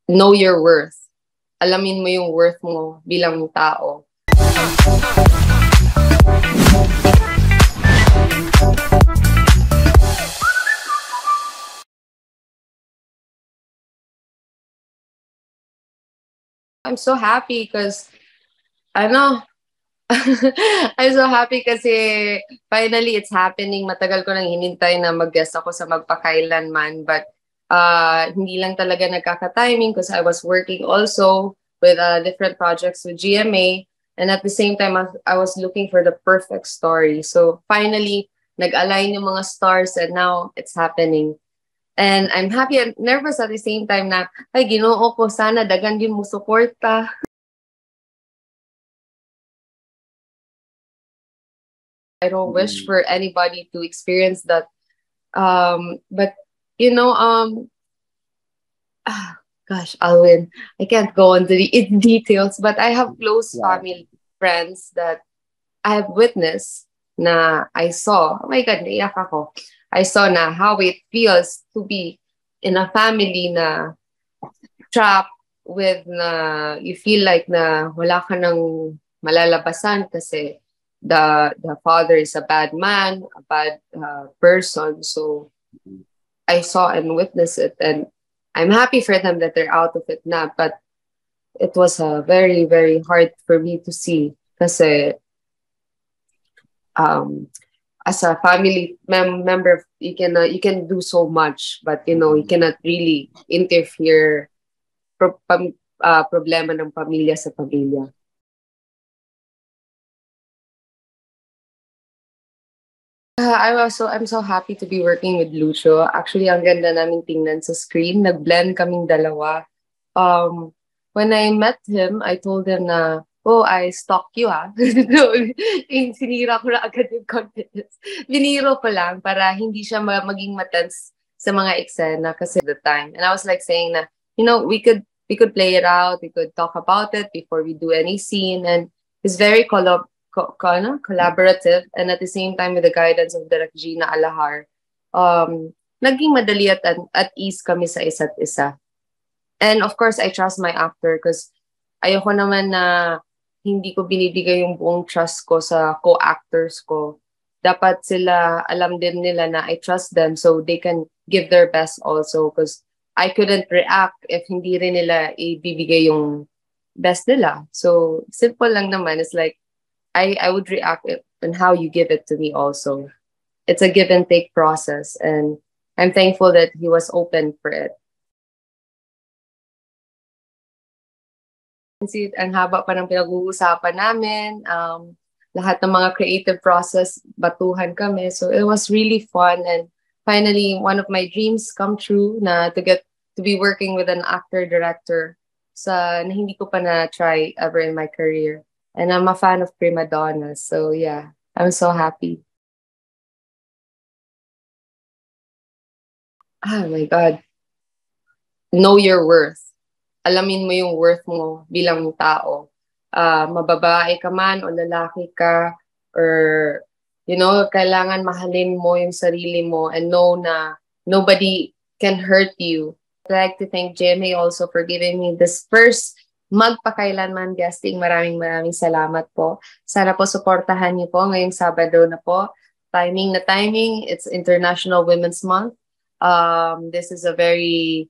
know your worth. Alamin mo yung worth mo bilang tao. I'm so happy because, ano, I'm so happy kasi finally it's happening. Matagal ko nang hinintay na mag-guest ako sa Magpakailanman, but hindi lang talaga nagkaka-timing because I was working also with different projects with GMA, and at the same time I was looking for the perfect story. So finally, nag-align yung mga stars and now it's happening. And I'm happy and nervous at the same time na, ay, Ginoo ko, sana dagan din mo suporta. I don't wish for anybody to experience that. But, you know, gosh, Alwin, I can't go into the details, but I have close family friends that I have witnessed na I saw, oh my God, naiyak ako. I saw na how it feels to be in a family na trapped with na you feel like na wala ka nang malalabasan kasi the father is a bad man, a bad person. So I saw and witnessed it, and I'm happy for them that they're out of it now. But it was very, very hard for me to see kasi as a family member, you can do so much, but you cannot really interfere problema ng pamilya sa pamilya. I'm so happy to be working with Lucio. Actually, ang ganda namin tingnan sa screen. Nag-blend kaming dalawa. When I met him, I told him na, oh, I stalk you, ha? Sinira ko na agad yung confidence. Biniro ko lang para hindi siya maging matense sa mga eksena kasi at the time. And I was like saying na, we could play it out, we could talk about it before we do any scene. And it's very collaborative, and at the same time with the guidance of Direk Gina Alahar, naging madali at ease kami sa isa't isa. And of course, I trust my actor because ayoko naman na hindi ko binibigay yung buong trust ko sa co-actors ko. Dapat sila, alam din nila na I trust them so they can give their best also, because I couldn't react if hindi rin nila ibibigay yung best nila. So, simple lang naman. It's like, I would react and how you give it to me also. It's a give and take process, and I'm thankful that he was open for it. Ang haba pa ng pinag-uusapan namin. Lahat ng mga creative process, batuhan kami. So it was really fun, and finally, one of my dreams come true na to be working with an actor-director na hindi ko pa na-try ever in my career. And I'm a fan of prima donnas. So yeah, I'm so happy. Oh my God. Know your worth. Alamin mo yung worth mo bilang tao. Mababae ka man o lalaki ka, or, kailangan mahalin mo yung sarili mo and know na nobody can hurt you. I'd like to thank GMA also for giving me this first Magpakailanman guesting. Maraming salamat po. Sana po suportahan niyo po ngayong Sabado na po. Timing, it's International Women's Month. This is a very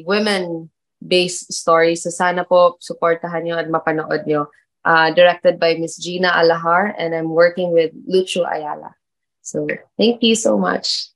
women-based story. So sana po suportahan nyo at mapanood nyo. Directed by Miss Gina Alahar, and I'm working with Lucio Ayala. So thank you so much.